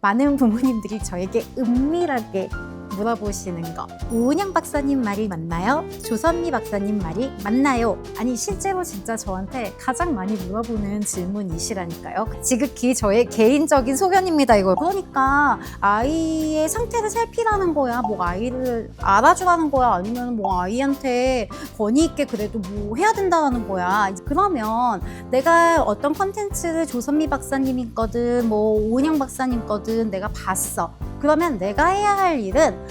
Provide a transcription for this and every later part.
많은 부모님들이 저에게 은밀하게 물어보시는 거. 오은영 박사님 말이 맞나요? 조선미 박사님 말이 맞나요? 아니 실제로 진짜 저한테 가장 많이 물어보는 질문이시라니까요. 지극히 저의 개인적인 소견입니다. 이거 그러니까 아이의 상태를 살피라는 거야, 뭐 아이를 알아주라는 거야, 아니면 뭐 아이한테 권위 있게 그래도 뭐 해야 된다는 거야. 그러면 내가 어떤 컨텐츠를 조선미 박사님 거든 뭐 오은영 박사님 거든 내가 봤어. 그러면 내가 해야 할 일은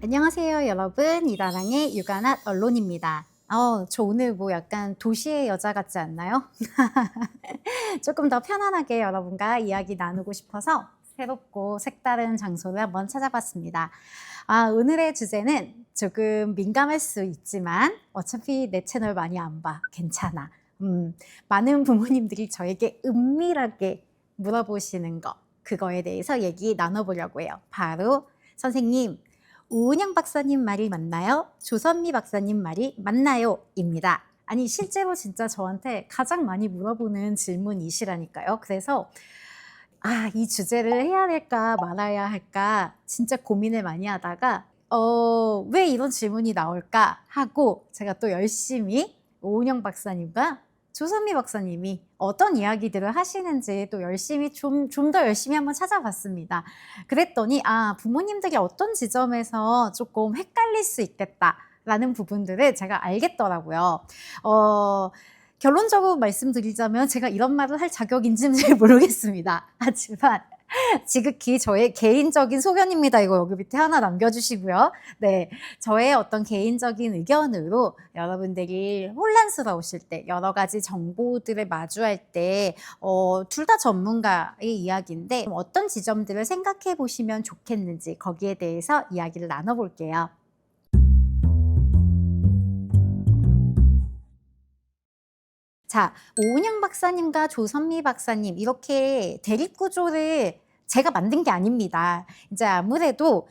안녕하세요 여러분, 이다랑의 육아낫 언론입니다. 저 오늘 뭐 약간 도시의 여자 같지 않나요? 조금 더 편안하게 여러분과 이야기 나누고 싶어서 새롭고 색다른 장소를 한번 찾아봤습니다. 오늘의 주제는 조금 민감할 수 있지만 어차피 내 채널 많이 안 봐. 괜찮아. 많은 부모님들이 저에게 은밀하게 물어보시는 거, 그거에 대해서 얘기 나눠보려고 해요. 바로 선생님, 오은영 박사님 말이 맞나요? 조선미 박사님 말이 맞나요? 입니다. 아니 실제로 진짜 저한테 가장 많이 물어보는 질문이시라니까요. 그래서 이 주제를 해야 될까 말아야 할까 진짜 고민을 많이 하다가 왜 이런 질문이 나올까 하고 제가 또 열심히 오은영 박사님과 조선미 박사님이 어떤 이야기들을 하시는지 또 열심히 좀 더 열심히 한번 찾아봤습니다. 그랬더니 부모님들이 어떤 지점에서 조금 헷갈릴 수 있겠다라는 부분들을 제가 알겠더라고요. 결론적으로 말씀드리자면 제가 이런 말을 할 자격인지는 잘 모르겠습니다. 하지만 지극히 저의 개인적인 소견입니다. 이거 여기 밑에 하나 남겨주시고요. 네, 저의 어떤 개인적인 의견으로 여러분들이 혼란스러우실 때, 여러 가지 정보들을 마주할 때 둘 다 전문가의 이야기인데 어떤 지점들을 생각해 보시면 좋겠는지 거기에 대해서 이야기를 나눠볼게요. 자, 오은영 박사님과 조선미 박사님 이렇게 대립구조를 제가 만든 게 아닙니다. 이제 아무래도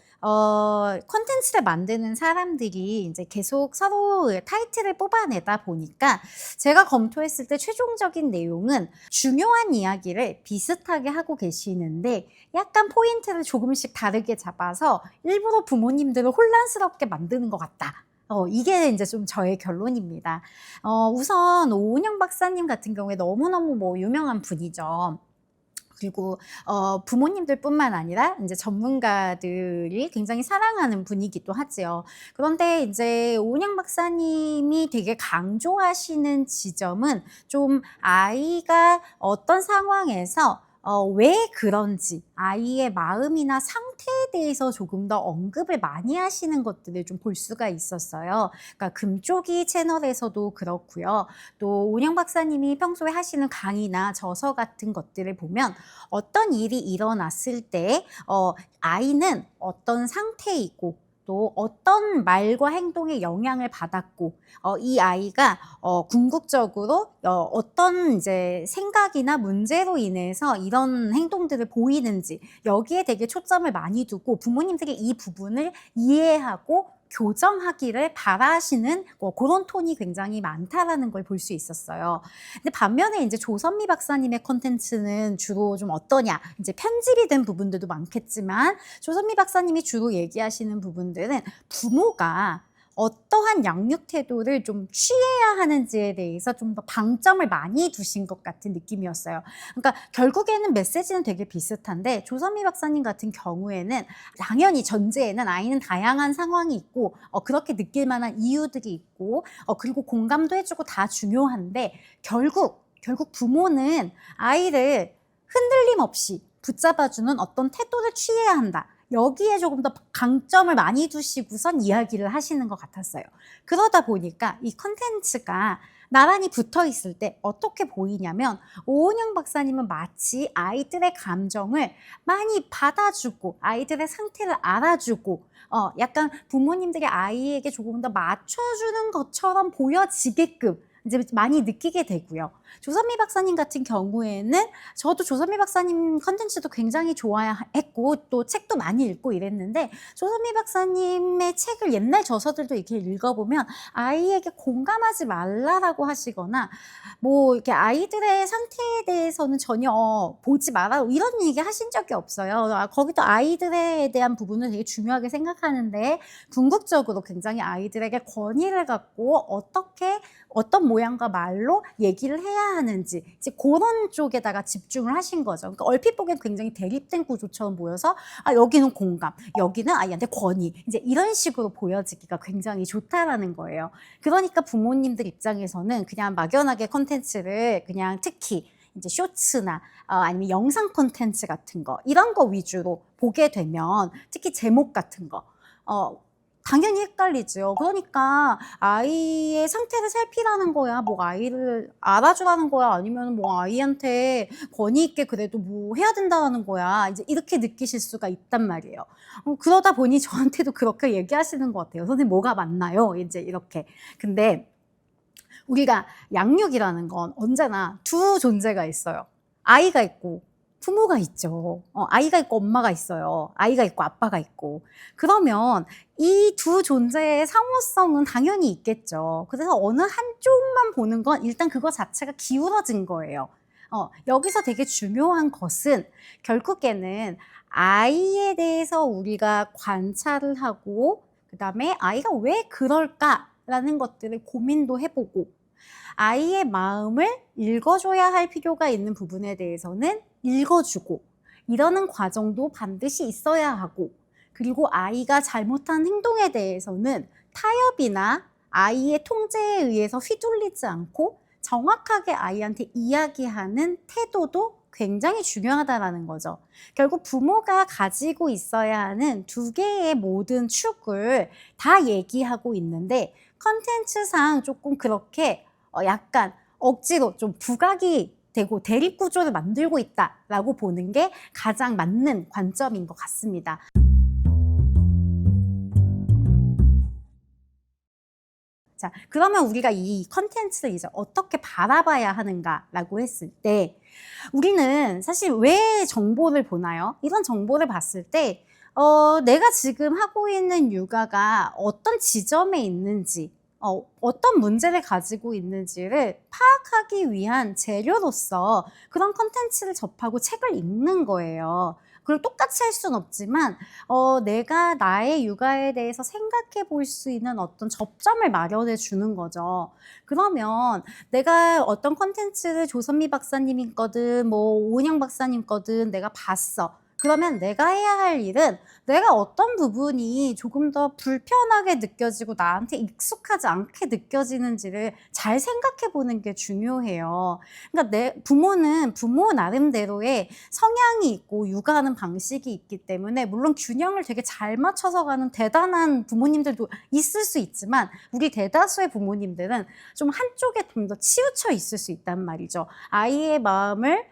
콘텐츠를 만드는 사람들이 이제 계속 서로 타이틀을 뽑아내다 보니까 제가 검토했을 때 최종적인 내용은 중요한 이야기를 비슷하게 하고 계시는데 약간 포인트를 조금씩 다르게 잡아서 일부러 부모님들을 혼란스럽게 만드는 것 같다. 이게 이제 좀 저의 결론입니다. 우선 오은영 박사님 같은 경우에 너무너무 뭐 유명한 분이죠. 그리고 부모님들뿐만 아니라 이제 전문가들이 굉장히 사랑하는 분이기도 하지요. 그런데 이제 오은영 박사님이 되게 강조하시는 지점은 좀 아이가 어떤 상황에서 왜 그런지 아이의 마음이나 상태에 대해서 조금 더 언급을 많이 하시는 것들을 좀 볼 수가 있었어요. 그러니까 금쪽이 채널에서도 그렇고요. 또 오은영 박사님이 평소에 하시는 강의나 저서 같은 것들을 보면 어떤 일이 일어났을 때 아이는 어떤 상태이고 또 어떤 말과 행동에 영향을 받았고 이 아이가 궁극적으로 어떤 이제 생각이나 문제로 인해서 이런 행동들을 보이는지 여기에 되게 초점을 많이 두고 부모님들이 이 부분을 이해하고 교정하기를 바라시는 그런 톤이 굉장히 많다라는 걸 볼 수 있었어요. 근데 반면에 이제 조선미 박사님의 콘텐츠는 주로 좀 어떠냐? 이제 편집이 된 부분들도 많겠지만 조선미 박사님이 주로 얘기하시는 부분들은 부모가 어떠한 양육 태도를 좀 취해야 하는지에 대해서 좀 더 방점을 많이 두신 것 같은 느낌이었어요. 그러니까 결국에는 메시지는 되게 비슷한데 조선미 박사님 같은 경우에는 당연히 전제에는 아이는 다양한 상황이 있고 그렇게 느낄 만한 이유들이 있고 그리고 공감도 해주고 다 중요한데 결국 부모는 아이를 흔들림 없이 붙잡아주는 어떤 태도를 취해야 한다. 여기에 조금 더 강점을 많이 두시고선 이야기를 하시는 것 같았어요. 그러다 보니까 이 컨텐츠가 나란히 붙어 있을 때 어떻게 보이냐면 오은영 박사님은 마치 아이들의 감정을 많이 받아주고 아이들의 상태를 알아주고 약간 부모님들이 아이에게 조금 더 맞춰주는 것처럼 보여지게끔 이제 많이 느끼게 되고요. 조선미 박사님 같은 경우에는 저도 조선미 박사님 컨텐츠도 굉장히 좋아했고 또 책도 많이 읽고 이랬는데, 조선미 박사님의 책을 옛날 저서들도 이렇게 읽어보면 아이에게 공감하지 말라라고 하시거나 뭐 이렇게 아이들의 상태에 대해서는 전혀 보지 마라 이런 얘기 하신 적이 없어요. 거기도 아이들에 대한 부분을 되게 중요하게 생각하는데 궁극적으로 굉장히 아이들에게 권위를 갖고 어떻게 어떤 모양과 말로 얘기를 해야 하는지 이제 그런 쪽에다가 집중을 하신 거죠. 그러니까 얼핏 보기엔 굉장히 대립된 구조처럼 보여서 여기는 공감, 여기는 아이한테 권위, 이제 이런 식으로 보여지기가 굉장히 좋다라는 거예요. 그러니까 부모님들 입장에서는 그냥 막연하게 콘텐츠를 그냥 특히 이제 쇼츠나 아니면 영상 콘텐츠 같은 거 이런 거 위주로 보게 되면 특히 제목 같은 거 당연히 헷갈리죠. 그러니까 아이의 상태를 살피라는 거야, 뭐 아이를 알아주라는 거야, 아니면 뭐 아이한테 권위 있게 그래도 뭐 해야 된다는 거야, 이제 이렇게 느끼실 수가 있단 말이에요. 그러다 보니 저한테도 그렇게 얘기하시는 것 같아요. 선생님 뭐가 맞나요? 이제 이렇게. 근데 우리가 양육이라는 건 언제나 두 존재가 있어요. 아이가 있고 부모가 있죠. 아이가 있고 엄마가 있어요. 아이가 있고 아빠가 있고. 그러면 이 두 존재의 상호성은 당연히 있겠죠. 그래서 어느 한쪽만 보는 건 일단 그거 자체가 기울어진 거예요. 여기서 되게 중요한 것은 결국에는 아이에 대해서 우리가 관찰을 하고 그다음에 아이가 왜 그럴까라는 것들을 고민도 해보고 아이의 마음을 읽어줘야 할 필요가 있는 부분에 대해서는 읽어주고 이러는 과정도 반드시 있어야 하고, 그리고 아이가 잘못한 행동에 대해서는 타협이나 아이의 통제에 의해서 휘둘리지 않고 정확하게 아이한테 이야기하는 태도도 굉장히 중요하다는 거죠. 결국 부모가 가지고 있어야 하는 두 개의 모든 축을 다 얘기하고 있는데 컨텐츠상 조금 그렇게 약간 억지로 좀 부각이 되고 대립 구조를 만들고 있다라고 보는 게 가장 맞는 관점인 것 같습니다. 자, 그러면 우리가 이 컨텐츠를 이제 어떻게 바라봐야 하는가라고 했을 때 우리는 사실 왜 정보를 보나요? 이런 정보를 봤을 때 내가 지금 하고 있는 육아가 어떤 지점에 있는지 어떤 문제를 가지고 있는지를 파악하기 위한 재료로서 그런 컨텐츠를 접하고 책을 읽는 거예요. 그걸 똑같이 할 수는 없지만 내가 나의 육아에 대해서 생각해 볼 수 있는 어떤 접점을 마련해 주는 거죠. 그러면 내가 어떤 컨텐츠를 조선미 박사님 거든 뭐 오은영 박사님 거든 내가 봤어. 그러면 내가 해야 할 일은 내가 어떤 부분이 조금 더 불편하게 느껴지고 나한테 익숙하지 않게 느껴지는지를 잘 생각해 보는 게 중요해요. 그러니까 내 부모는 부모 나름대로의 성향이 있고 육아하는 방식이 있기 때문에 물론 균형을 되게 잘 맞춰서 가는 대단한 부모님들도 있을 수 있지만 우리 대다수의 부모님들은 좀 한쪽에 좀 더 치우쳐 있을 수 있단 말이죠. 아이의 마음을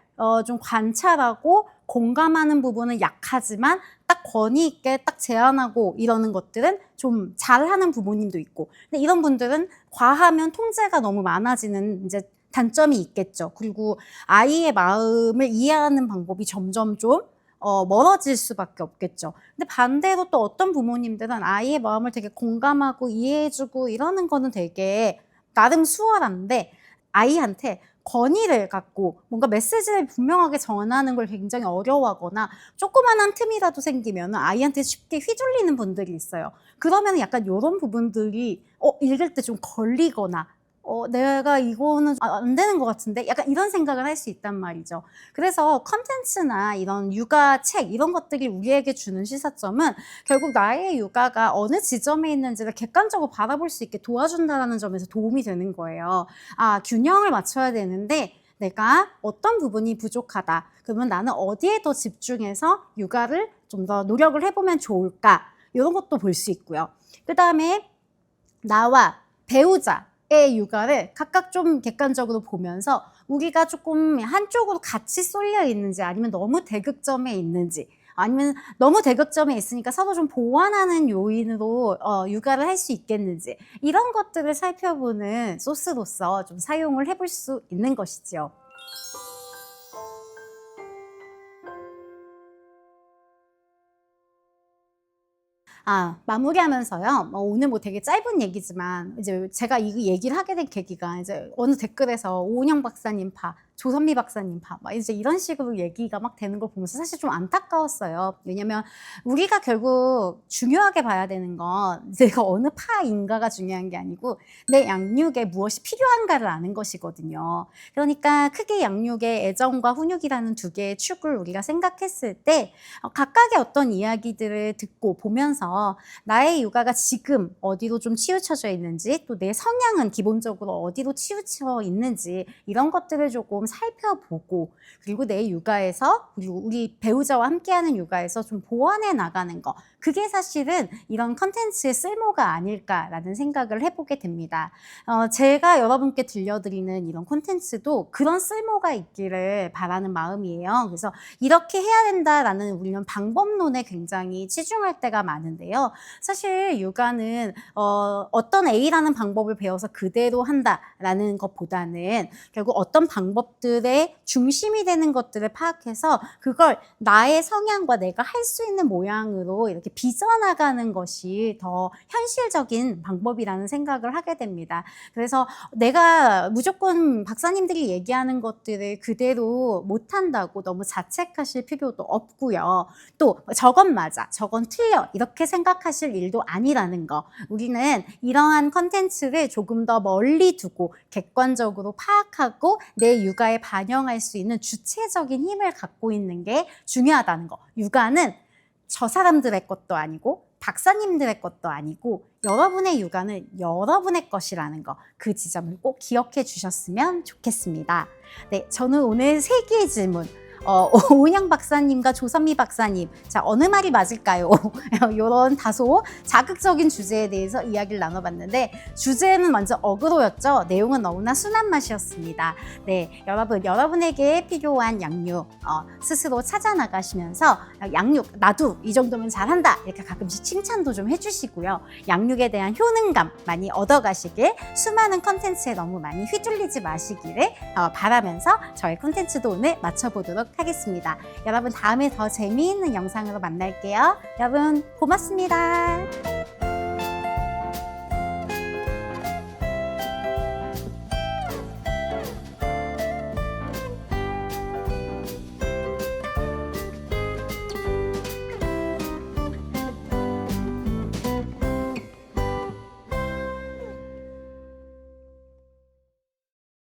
좀 관찰하고 공감하는 부분은 약하지만 딱 권위 있게 딱 제안하고 이러는 것들은 좀 잘하는 부모님도 있고, 근데 이런 분들은 과하면 통제가 너무 많아지는 이제 단점이 있겠죠. 그리고 아이의 마음을 이해하는 방법이 점점 좀 멀어질 수밖에 없겠죠. 근데 반대로 또 어떤 부모님들은 아이의 마음을 되게 공감하고 이해해주고 이러는 거는 되게 나름 수월한데 아이한테 권위를 갖고 뭔가 메시지를 분명하게 전하는 걸 굉장히 어려워하거나 조그만한 틈이라도 생기면 아이한테 쉽게 휘둘리는 분들이 있어요. 그러면 약간 이런 부분들이 읽을 때 좀 걸리거나 내가 이거는 안 되는 것 같은데 약간 이런 생각을 할 수 있단 말이죠. 그래서 컨텐츠나 이런 육아 책 이런 것들이 우리에게 주는 시사점은 결국 나의 육아가 어느 지점에 있는지를 객관적으로 바라볼 수 있게 도와준다는 점에서 도움이 되는 거예요. 균형을 맞춰야 되는데 내가 어떤 부분이 부족하다. 그러면 나는 어디에 더 집중해서 육아를 좀 더 노력을 해보면 좋을까? 이런 것도 볼 수 있고요. 그 다음에 나와 배우자 의 육아를 각각 좀 객관적으로 보면서 우리가 조금 한쪽으로 같이 쏠려 있는지 아니면 너무 대극점에 있는지 아니면 너무 대극점에 있으니까 서로 좀 보완하는 요인으로 육아를 할 수 있겠는지, 이런 것들을 살펴보는 소스로서 좀 사용을 해볼 수 있는 것이지요. 마무리하면서요. 오늘 뭐 되게 짧은 얘기지만 이제 제가 이 얘기를 하게 된 계기가 이제 어느 댓글에서 오은영 박사님 파, 조선미 박사님 파, 막 이제 이런 식으로 얘기가 막 되는 걸 보면서 사실 좀 안타까웠어요. 왜냐면 우리가 결국 중요하게 봐야 되는 건 내가 어느 파인가가 중요한 게 아니고 내 양육에 무엇이 필요한가를 아는 것이거든요. 그러니까 크게 양육의 애정과 훈육이라는 두 개의 축을 우리가 생각했을 때 각각의 어떤 이야기들을 듣고 보면서 나의 육아가 지금 어디로 좀 치우쳐져 있는지, 또 내 성향은 기본적으로 어디로 치우쳐 있는지, 이런 것들을 조금 살펴보고, 그리고 내 육아에서, 그리고 우리 배우자와 함께하는 육아에서 좀 보완해 나가는 거, 그게 사실은 이런 컨텐츠의 쓸모가 아닐까라는 생각을 해보게 됩니다. 제가 여러분께 들려드리는 이런 콘텐츠도 그런 쓸모가 있기를 바라는 마음이에요. 그래서 이렇게 해야 된다라는 우리는 방법론에 굉장히 치중할 때가 많은데요. 사실 육아는 어떤 A라는 방법을 배워서 그대로 한다라는 것보다는 결국 어떤 방법들의 중심이 되는 것들을 파악해서 그걸 나의 성향과 내가 할 수 있는 모양으로 이렇게 빚어나가는 것이 더 현실적인 방법이라는 생각을 하게 됩니다. 그래서 내가 무조건 박사님들이 얘기하는 것들을 그대로 못한다고 너무 자책하실 필요도 없고요. 또 저건 맞아, 저건 틀려, 이렇게 생각하실 일도 아니라는 거. 우리는 이러한 컨텐츠를 조금 더 멀리 두고 객관적으로 파악하고 내 육아에 반영할 수 있는 주체적인 힘을 갖고 있는 게 중요하다는 거. 육아는 저 사람들의 것도 아니고 박사님들의 것도 아니고 여러분의 육아는 여러분의 것이라는 거, 그 지점을 꼭 기억해 주셨으면 좋겠습니다. 네, 저는 오늘 세 개의 질문, 오은영 박사님과 조선미 박사님, 자, 어느 말이 맞을까요? 이런 다소 자극적인 주제에 대해서 이야기를 나눠봤는데, 주제는 완전 어그로였죠. 내용은 너무나 순한 맛이었습니다. 네, 여러분에게 필요한 양육 스스로 찾아 나가시면서 양육 나도 이 정도면 잘한다, 이렇게 가끔씩 칭찬도 좀 해주시고요. 양육에 대한 효능감 많이 얻어가시길, 수많은 컨텐츠에 너무 많이 휘둘리지 마시기를 바라면서 저의 컨텐츠도 오늘 마쳐보도록 하겠습니다. 여러분, 다음에 더 재미있는 영상으로 만날게요. 여러분, 고맙습니다.